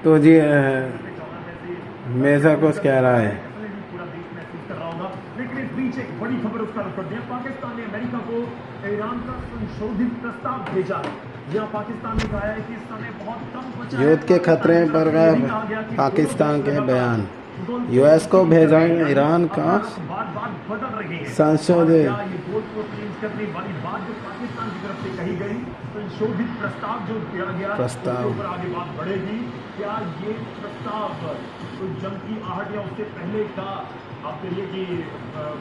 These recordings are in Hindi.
तो जी मेसा कुछ कह रहा है। पूरा देश महसूस कर रहा होगा, लेकिन इस बीच एक बड़ी खबर उसका कर दिया। पाकिस्तान ने अमेरिका को ईरान का संशोधित प्रस्ताव भेजा है, जहां पाकिस्तान ने कहा है कि इस समय बहुत कम बचा है। युद्ध के खतरे पर पाकिस्तान के बयान। यूएस को भेजा ईरान का बात बदल रही है। संशोधित ये गोल को चेंज करने वाली बात जो पाकिस्तान की तरफ से कही गई, संशोधित प्रस्ताव जो दिया गया, उसके ऊपर आगे बात बढ़ेगी। क्या ये प्रस्ताव तो जंग की आहट या उससे पहले का आप कहिए कि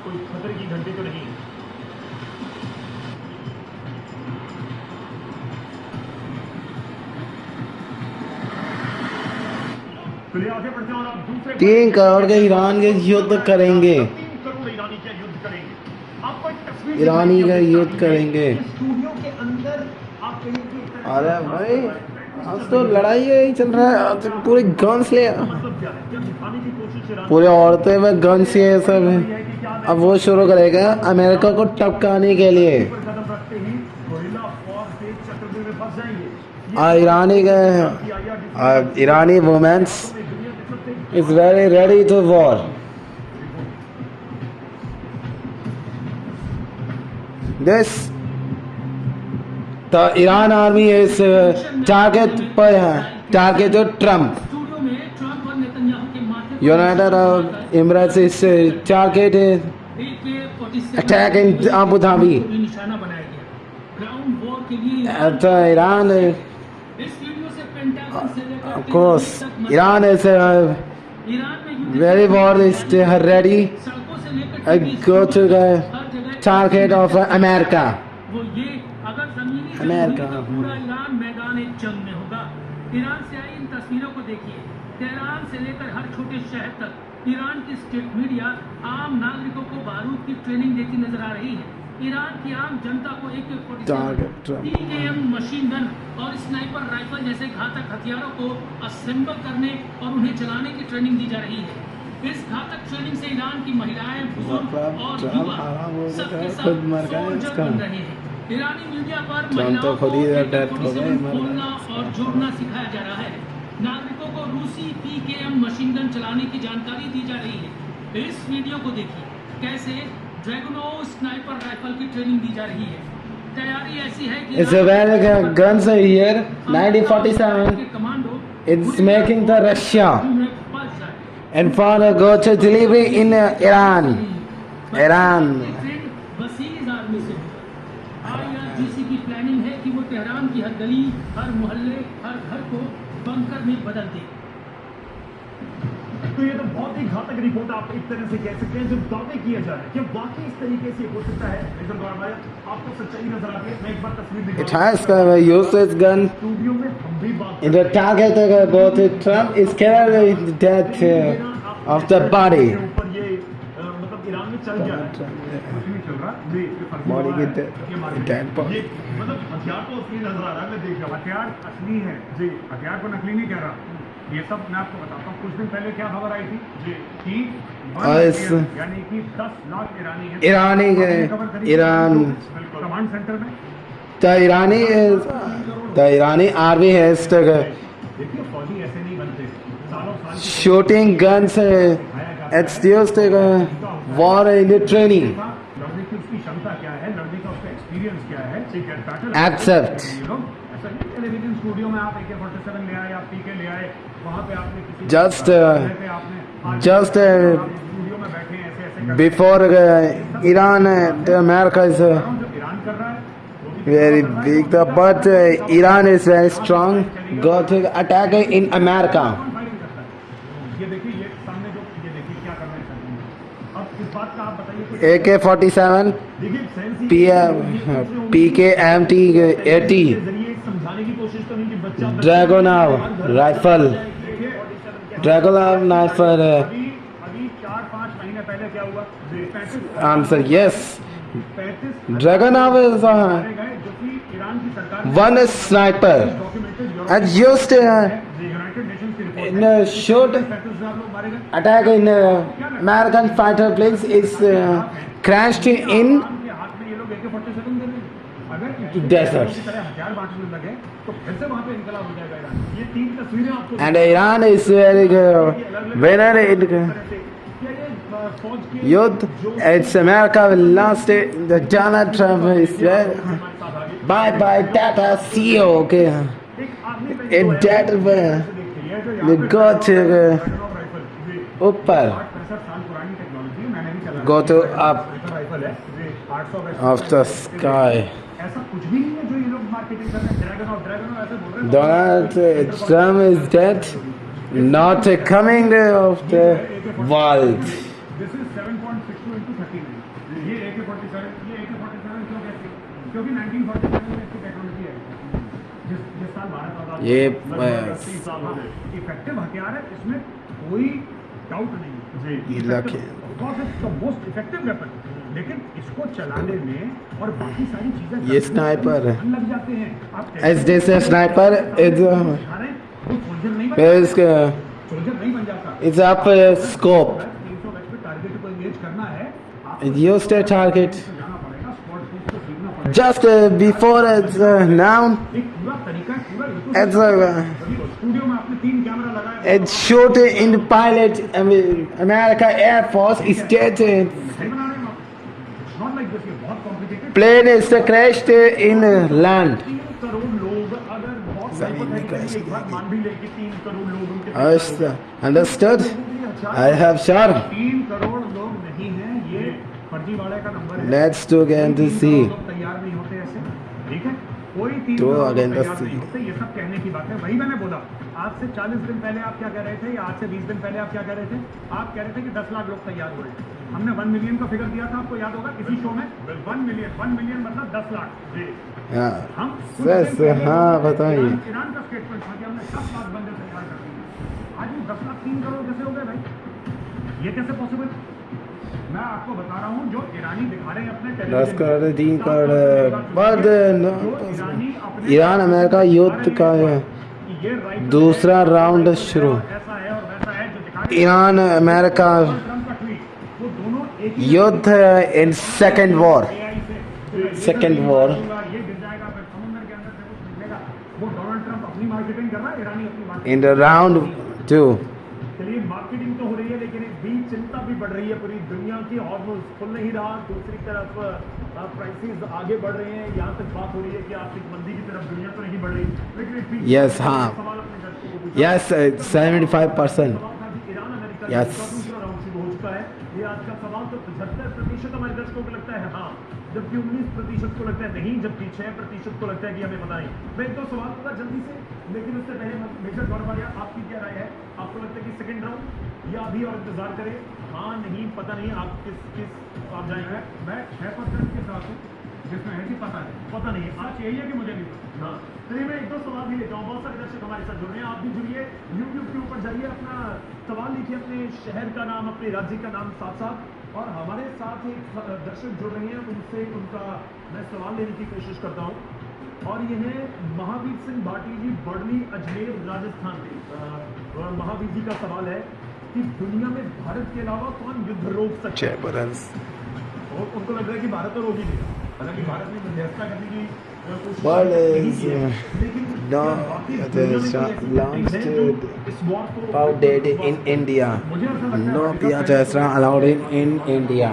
कोई खतरे की घंटी तो नहीं? तो आगे बढ़ते हैं और आप दूसरे 3 करोड़ के ईरान के युद्ध करेंगे। 3 करोड़ ईरानी क्या युद्ध करेंगे। आपको एक तस्वीर ईरानी का युद्ध करेंगे। स्टूडियो के अंदर आप कहेंगे। अरे भाई आज तो लड़ाई यही चल रहा है। आज पूरे गन्स ले, मतलब क्या है, क्या दिखाने की कोशिश ईरान पूरे औरतें में गन्स ये सब है। अब वो शुरू करेगा अमेरिका को टपकाने के लिए। पर कदम रखते ही गोरिल्ला वॉर के चक्रव्यूह में फंस जाएंगे। ईरानी का ईरानी women's is very ready to war. This the Iran army is target to Trump. United Arab Emirates is targeted attack in Abu Dhabi. Iran, of course, Iran is very war is ready. Go to the target of America. America पूरा ईरान मैदान जंग में होगा। ईरान से आई इन तस्वीरों को देखिए। तेहरान से लेकर हर छोटे शहर तक ईरान की स्टेट मीडिया आम नागरिकों को बारूद की ट्रेनिंग देती नजर आ रही है। ईरान की आम जनता को AK-47 PKM मशीन गन और स्नाइपर राइफल जैसे घातक हथियारों को असेंबल करने और उन्हें चलाने की ट्रेनिंग दी जा रही है। इस घातक ट्रेनिंग से ईरान की महिलाएं, बुजुर्ग और युवा सबके साथ सोल्जर बन रहे हैं। ईरानी मीडिया पर महिलाओं को AK-47 खोलना और जोड़ना सिखाया जा रहा है। नागरिकों को रूसी PKM मशीन गन चलाने की जानकारी दी जा रही है। इस वीडियो को देखिए कैसे ड्रैगनोव स्नाइपर राइफल की ट्रेनिंग दी जा रही है। तैयारी ऐसी है कि it's a very guns are here 1947 it's making the Russia and for a go to delivery in Iran IRGC की प्लानिंग है कि वो तेहरान की हर गली, हर मोहल्ले, हर घर को बंकर में बदल दे। तो ये तो बहुत ही घातक रिपोर्ट आप एक तरह से कह सकते हैं जो दावे किया जा रहा है कि वाकई इस तरीके से हो सकता है। आपको सच्चाई नजर आती है। मैं एक बार तस्वीर दिखाऊं। it has useless gun studio में हम भी बात in the target about Trump is carrying the death of the body मतलब ईरान में चल क्या रहा है, बॉडी की डेड बॉडी। मतलब हथियार तो असली नजर आ रहा है। मैं देख रहा हूँ हथियार असली है जी, हथियार को नकली नहीं कह रहा। ये सब मैं आपको बताता हूँ। कुछ दिन पहले क्या खबर आई थी जी कि यानी कि 10 लाख ईरानी ईरान कमांड सेंटर में the Irani army has देखिए फौजी ऐसे नहीं बनते। सालों साल shooting guns it's used war in the training लड़ने की उसकी क्षमता क्या है, लड़ने का उसका एक्सपीरियंस क्या है, ठीक है। accept ऐसा नहीं टेलीविजन स्टूडियो में आप AK-47 ले आए, आप PK ले आए, वहाँ पे आपने किसी just स्टूडियो में बैठे ऐसे before Iran the America is Iran कर रहा है very weak but Iran is very strong go to attack in America। ये देखिए, ये सामने जो ये देखिए क्या करना है। अब इस बात का आप बताइए। AK-47 PKM-80 समझाने की कोशिश तो नहीं कि बच्चा Dragunov rifle अभी 4-5 महीने पहले क्या हुआ? answer yes Dragunov is जो कि ईरान की सरकार one sniper and used United Nations की रिपोर्ट in a short 35,000 लोग मारे गए। attack in American fighter planes is crashed in के हाथ में ये लोग AK-47 दे रहे हैं। अगर desert। इसी तरह हथियार बांटने लगे तो फिर से वहाँ पे इनकलाब हो जाएगा ईरान। ये 3 तस्वीरें आपको And Iran is very good winner in youth. It's America will last it. The Donald Trump is very bye bye Tata see you okay. It that the go to ऊपर go to up of the sky. ऐसा कुछ भी नहीं है जो ये लोग मार्केटिंग कर रहे हैं। ड्रैगन ऐसे बोल रहे हैं। Donald Trump is dead, not coming of the world. This is 7.62 into 39. ये AK-47 क्यों कहते हैं? क्योंकि 1947 में इसकी टेक्नोलॉजी है। जिस साल भारत आजाद ये इफेक्टिव हथियार है, इसमें कोई डाउट नहीं है। जी, मोस्ट इफेक्टिव वेपन। लेकिन इसको चलाने में और बाकी सारी चीजें ये स्नाइपर है। लग जाते हैं। आप As this is sniper, it's soldier नहीं बन जाता। it's up scope. 300 गज पे टारगेट को एंगेज करना है। Use the target जाना पड़ेगा, स्पॉट को सीखना पड़ेगा। just before it's now. एक पूरा तरीका है, It's स्टूडियो में आपने 3 कैमरा लगाया। it's shot in the pilot. America Air Force is dead. सही बना रहे हैं आप। It's not like this, ये बहुत complicated। Plane is crashed in land. 3 crore लोग अगर बहुत hypothetically एक बार मान भी ले कि 3 करोड़ लोग उनके Understood? I have sure. 3 crore लोग नहीं हैं, ये फर्जीवाड़े का नंबर है। Let's do again to see. लोग तैयार नहीं होते ऐसे, ठीक है? कोई 3 तो करोड़ लोग again तैयार the नहीं होते, ये सब कहने की बात है। वही मैंने बोला, आज से 40 दिन पहले आप क्या कह रहे थे, या आज से 20 दिन पहले आप क्या कह रहे थे? आप कह रहे थे कि 10 लाख लोग तैयार हुए। हमने 1 मिलियन का फिगर दिया था, आपको याद होगा किसी शो में? 1 मिलियन मतलब 10 लाख। जी, हाँ हम हाँ बताइए। ईरान का स्टेटमेंट था कि हमने 10 लाख बंदे तैयार कर दिए। आज वो 10 लाख 3 करोड़ कैसे हो गए भाई? ये कैसे पॉसिबल? मैं आपको बता रहा हूँ, जो ईरानी दिखा रहे हैं अपने 10 करोड़ 3 करोड़ बाद ईरान अमेरिका युद्ध का दूसरा राउंड शुरू। ऐसा है और वैसा है जो दिखा रहे हैं। ईरान अमेरिका ट्रम्प का ट्वीट, वो दोनों एक ही युद्ध इन सेकेंड वॉर। AI से सेकेंड वॉर ये गिर जाएगा, फिर समुद्र के अंदर से कुछ निकलेगा। वो डोनाल्ड ट्रम्प अपनी मार्केटिंग कर रहा है, ईरानी अपनी मार्केटिंग। In the round 2। चलिए, मार्केटिंग तो हो रही है, लेकिन एक बीच चिंता भी बढ़ रही है पूरी दुनिया की। हॉर्मोन्स खुल नहीं रहा, दूसरी तरफ प्राइसेस आगे बढ़ रहे हैं। यहाँ तक बात हो रही है कि आर्थिक मंदी की तरफ दुनिया तो नहीं बढ़ रही, लेकिन एक बीच Yes, हाँ। सवाल अपने दर्शकों को पूछा। Yes, 75%. सवाल था कि ईरान अमेरिका Yes. का दूसरा राउंड शुरू हो चुका है। ये आज का सवाल तो 75% हमारे दर्शकों को लगता है हाँ, जबकि 19% को लगता है नहीं, जबकि 6% को लगता है कि हमें पता नहीं। मैं एक दो सवाल पूछा जल्दी से, लेकिन उससे पहले मेजर गौरवालिया, आपकी क्या राय है? आपको लगता है कि सेकंड राउंड या अभी और इंतजार करें? हाँ, नहीं, पता नहीं, आप किस आप जाएंगे? मैं 6% के साथ हूँ, जिसमें है कि पता नहीं। आज यही है कि मुझे नहीं पता। हाँ, चलिए मैं एक दो सवाल भी लेता हूँ। बहुत सारे दर्शक हमारे साथ जुड़ रहे हैं, आप भी जुड़िए। यूट्यूब के ऊपर जाइए, अपना सवाल लिखिए, अपने शहर का नाम, अपने राज्य का नाम साथ साथ, और हमारे साथ एक दर्शक जुड़ रहे हैं, उनसे उनका मैं सवाल लेने की कोशिश करता हूँ। और ये है महावीर सिंह भाटी जी, बड़ली, अजमेर, राजस्थान के। महावीर जी का सवाल है कि दुनिया में भारत के अलावा कौन युद्ध रोक सकता है? और उनको लग रहा है कि भारत तो रोक ही देगा, हालांकि भारत ने मध्यस्थता करने की कोशिश नहीं की है, लेकिन बाकी दुनिया में कोई ऐसी countries हैं जो इस war को Powdered in India. मुझे ऐसा लगता है No America Piaggio restaurant allowed in India.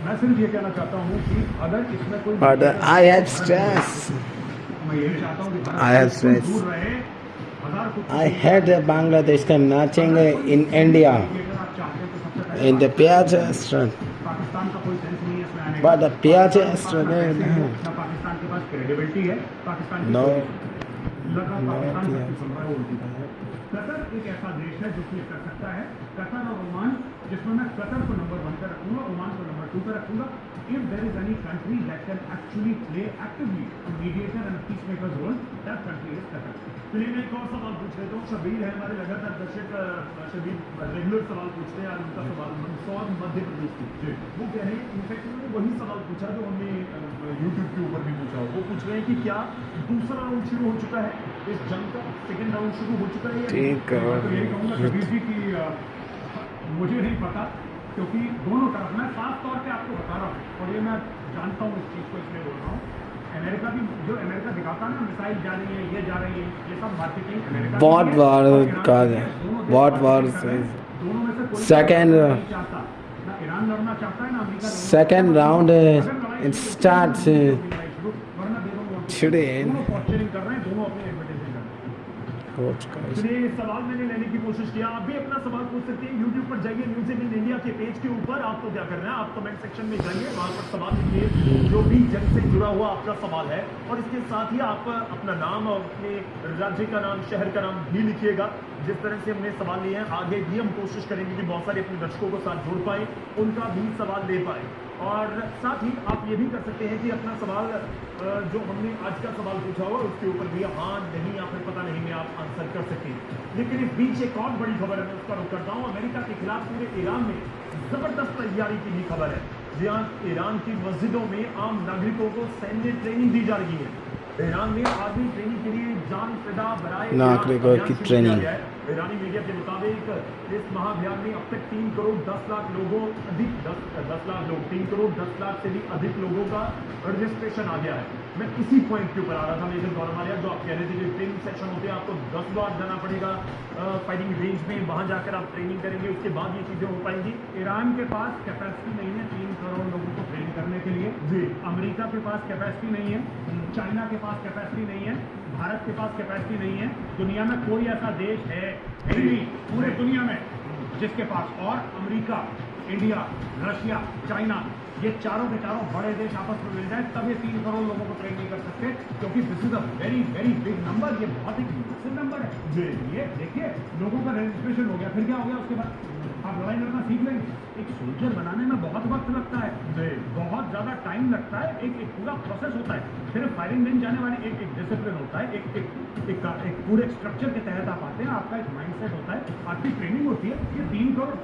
मैं सिर्फ ये कहना चाहता हूँ कि अगर इसमें कोई But I have stress. मैं यही चाहता हूँ कि भारत I have से stress. दूर रहे, हजार कुछ I had Bangladesh का matching in India अगर आप चाहते हैं तो सबसे पहले in the Piaggio restaurant. Pakistan का कोई सेंस नहीं है इसमें आने But the Piaggio ना restaurant. पाकिस्तान के पास क्रेडिबिलिटी है, पाकिस्तान की No. लगा पाकिस्तान सबकी सुन रहा है, उल्टी बात है। कतर एक ऐसा देश है जो कि ये कर सकता है। कतर और ओमान, जिसमें मैं कतर को नंबर 1 पे रखूंगा, ओमान को नंबर 2 पे रखूंगा। If there is any country that can actually play actively a mediator and a peacemaker's role, that country is Qatar. चलिए मैं एक और सवाल पूछ लेता हूँ। शबीर है हमारे लगातार दर्शक, शबीर रेगुलर सवाल पूछते हैं। आज उनका सवाल मंदसौर मध्य प्रदेश की, वो कह रहे हैं, इनफैक्ट उन्होंने वही सवाल पूछा जो हमने यूट्यूब के ऊपर भी पूछा। वो पूछ रहे हैं कि क्या दूसरा राउंड शुरू हो चुका है इस जंग का? सेकेंड राउंड शुरू हो चुका है या नहीं? ठीक है। मैं तो यही कहूँगा शबीर जी की मुझे नहीं पता, क्योंकि दोनों तरफ, मैं साफ तौर पे आपको बता रहा हूँ, और ये मैं जानता हूँ इस चीज़ को, इसलिए बोल रहा हूँ अमेरिका भी जो अमेरिका दिखाता है ना, मिसाइल जा रही है, ये जा रही है, ये सब मार्केटिंग अमेरिका What war का है? What war says? Second Iran लड़ना चाहता है ना, America second round it starts today. दोनों पोस्चरिंग कर रहे हैं, दोनों अपनी एडवर्टाइजमेंट कर रहे हैं। Coach guys. चलिए, सवाल मैंने लेने की कोशिश किया, आप भी अपना सवाल पूछ सकते हैं। YouTube पर जाइए, न्यूज़ 18 इंडिया के पेज के ऊपर। आपको क्या करना है, आप कमेंट सेक्शन में जाइए, वहां पर सवाल लिखिए, जो भी जंग से जुड़ा हुआ आपका सवाल है, और इसके साथ ही आप अपना नाम और अपने राज्य का नाम, शहर का नाम भी लिखिएगा। जिस तरह से हमने सवाल लिए हैं, आगे भी हम कोशिश करेंगे कि बहुत सारे अपने दर्शकों को साथ जोड़ पाए, उनका भी सवाल ले पाए। और साथ ही आप ये भी कर सकते हैं कि अपना सवाल जो हमने आज का सवाल पूछा हुआ उसके ऊपर भी हाँ नहीं या फिर पता नहीं में आप आंसर कर सकते हैं। लेकिन इस बीच एक और बड़ी खबर है, मैं उसका रुख करता हूँ। अमेरिका के खिलाफ पूरे ईरान में जबरदस्त तैयारी की भी खबर है, जहाँ ईरान की मस्जिदों में आम नागरिकों को सैन्य ट्रेनिंग दी जा रही है। ईरान में आर्मी ट्रेनिंग के लिए जान फिदा बराए नागरिकों की ट्रेनिंग। ईरानी मीडिया के मुताबिक इस महाअभियान में अब तक 3 करोड़ 10 लाख लोगों अधिक 10 लाख लोग 3 करोड़ 10 लाख से भी अधिक लोगों का रजिस्ट्रेशन आ गया है। मैं इसी पॉइंट के ऊपर आ रहा था मेजर गौरव आर्या, जो आप कह रहे थे कि ट्रेनिंग सेक्शन होते हैं, आपको 10 बार जाना पड़ेगा फाइटिंग रेंज में, वहां जाकर आप ट्रेनिंग करेंगे, उसके बाद ये चीजें हो पाएंगी। ईरान के पास कैपेसिटी नहीं है 3 करोड़ लोगों को ट्रेन करने के लिए जी। अमेरिका के पास कैपेसिटी नहीं है, चाइना के पास कैपेसिटी नहीं है, भारत के पास कैपेसिटी नहीं है। दुनिया में कोई ऐसा देश है ही नहीं पूरे दुनिया में जिसके पास, और अमेरिका, इंडिया, रशिया, चाइना, ये चारों के चारों बड़े देश आपस में मिल जाए तब ये 3 करोड़ लोगों को ट्रेन नहीं कर सकते, क्योंकि this is a very very big number. ये बहुत ही मैसिव नंबर है जी। ये देखिए, लोगों का रजिस्ट्रेशन हो गया, फिर क्या हो गया उसके बाद आप लड़ाई लड़ना सीख लेंगे। एक सोल्जर बनाने में बहुत वक्त लगता है, बहुत ज्यादा टाइम लगता है, एक पूरा प्रोसेस होता है। सिर्फ फायरिंग रेंज जाने वाले एक डिसिप्लिन होता है, एक पूरे स्ट्रक्चर के तहत आप आते हैं, आपका एक माइंडसेट होता है, आपकी ट्रेनिंग होती है। ये 3 करोड़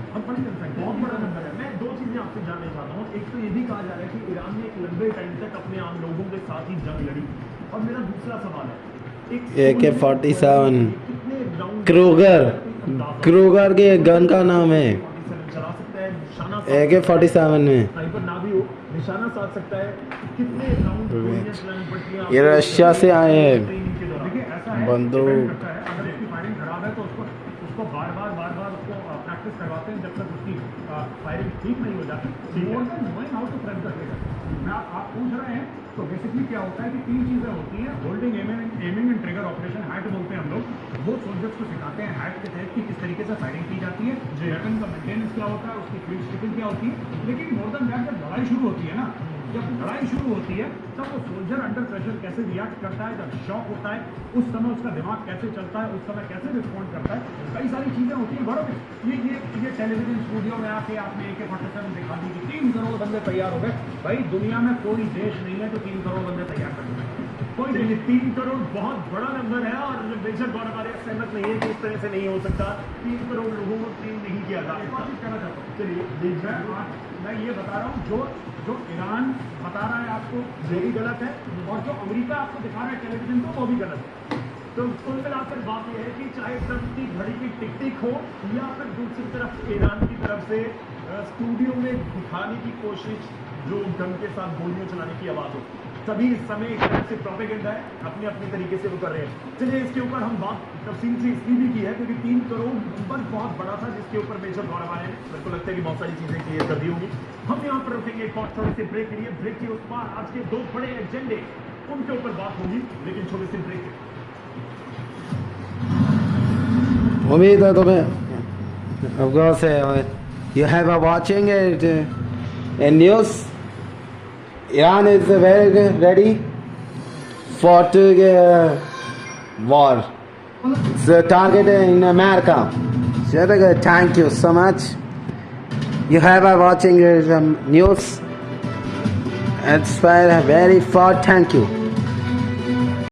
बहुत बड़ी जनसंख्या, बहुत बड़ा नंबर है। मैं 2 चीजें आपसे जानना चाहता हूँ। एक तो ये भी कहा जा रहा है कि ईरान ने एक लंबे टाइम तक अपने आम लोगों के साथ ही जंग लड़ी। और मेरा दूसरा सवाल है, AK-47 कितने राउंड क्रूगर के गन का नाम है चला सकता है, निशाना AK-47 में। स्नाइपर ना भी हो, निशाना साध सकता है। कितने राउंड गोलियां चलानी पड़ती हैं? ये रशिया से आए हैं। ट्रेनिंग के दौरान देखिए ऐसा है, बंदूक। depend करता है, अगर उसकी फायरिंग खराब है तो उसको बार बार उसको प्रैक्टिस करवाते हैं जब तक उसकी फायरिंग ठीक नहीं हो जाती। More than knowing how to press the trigger. मैं आप पूछ रहे हैं तो बेसिकली क्या होता है कि 3 चीजें होती हैं, holding, aiming and trigger operation, hat बोलते हैं हम लोग। वो सोल्जर्स को सिखाते हैं हैट के तहत कि किस तरीके से फायरिंग की जाती है, वेपन का मेंटेनेंस क्या होता है, उसकी फील्ड स्टिपिंग क्या होती है। लेकिन मोर देन दैट, जब लड़ाई शुरू होती है ना, जब लड़ाई शुरू होती है तब वो सोल्जर अंडर प्रेशर कैसे रिएक्ट करता है, जब शॉक होता है उस समय उसका दिमाग कैसे चलता है, उस समय कैसे रिस्पॉन्ड करता है, कई सारी चीजें होती हैं। बड़ों ये टेलीविजन स्टूडियो में आके आपने AK-47 दिखा दी कि 3 करोड़ बंदे तैयार हो गए। भाई दुनिया में कोई देश नहीं है जो 3 करोड़ बंदे तैयार कर सकते। कोई नहीं, 3 करोड़ बहुत बड़ा नंबर है। और बेशक गौरव आर्या सहमत नहीं है कि इस तरह से नहीं हो सकता। 3 करोड़ लोगों को ट्रेन नहीं किया जा एक और सकता। चीज कहना चाहता हूँ, चलिए, मैं ये बता रहा हूँ, जो ईरान बता रहा है आपको वो भी गलत है, और जो अमेरिका आपको दिखा रहा है टेलीविजन को वो भी गलत है। तो कुल मिलाकर बात यह है कि चाहे ट्रंप की घड़ी की टिक टिक हो या फिर दूसरी तरफ ईरान की तरफ से स्टूडियो में दिखाने की कोशिश, जो गन के साथ गोलियां चलाने की आवाज हो, सभी इस समय एक तरह से प्रोपेगेंडा है, अपने अपने तरीके से वो कर रहे हैं। चलिए, इसके ऊपर हम बात तफसील से इसलिए भी की है क्योंकि 3 करोड़ नंबर बहुत बड़ा था, जिसके ऊपर मेजर गौरव आर्या ने, मेरे को लगता है कि बहुत सारी चीजें क्लियर कर दी होगी। हम यहाँ पर रुकेंगे एक और छोटे से ब्रेक के लिए। ब्रेक के उस पार आज के 2 बड़े एजेंडे, उनके ऊपर बात होगी, लेकिन छोटे से ब्रेक के। उम्मीद है तुम्हें of course you have watching it in news. Iran is very ready for war. It's a target in America. So thank you so much. You have watching news. It's very far. Thank you.